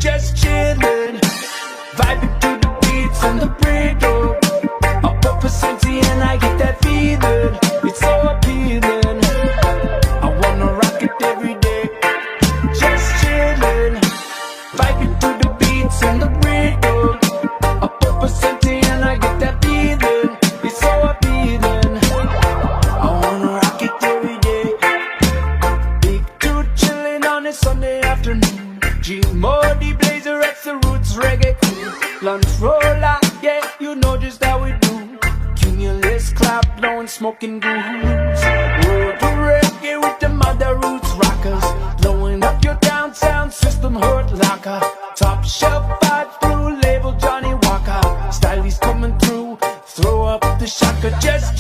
just chillin', vibing to the beats and the rhythm. Up up a sensei and I get that feeling. It's so appealing. I wanna rock it every day. Just chillin', vibing to the beats and the rhythm. Up up a sensei and I get that feeling. It's so appealing. I wanna rock it every day. Big dude chillin' on a Sunday afternoon. G-Modi Blazer at the roots reggae crew. Lunch roller, yeah, you know just how we do. Cumulus clap, blowing smoking grooves. Road to reggae with the mother roots rockers. Blowing up your down sound system hurt locker. Top shelf vibe through label Johnny Walker. Stylies coming through, throw up the shocker, just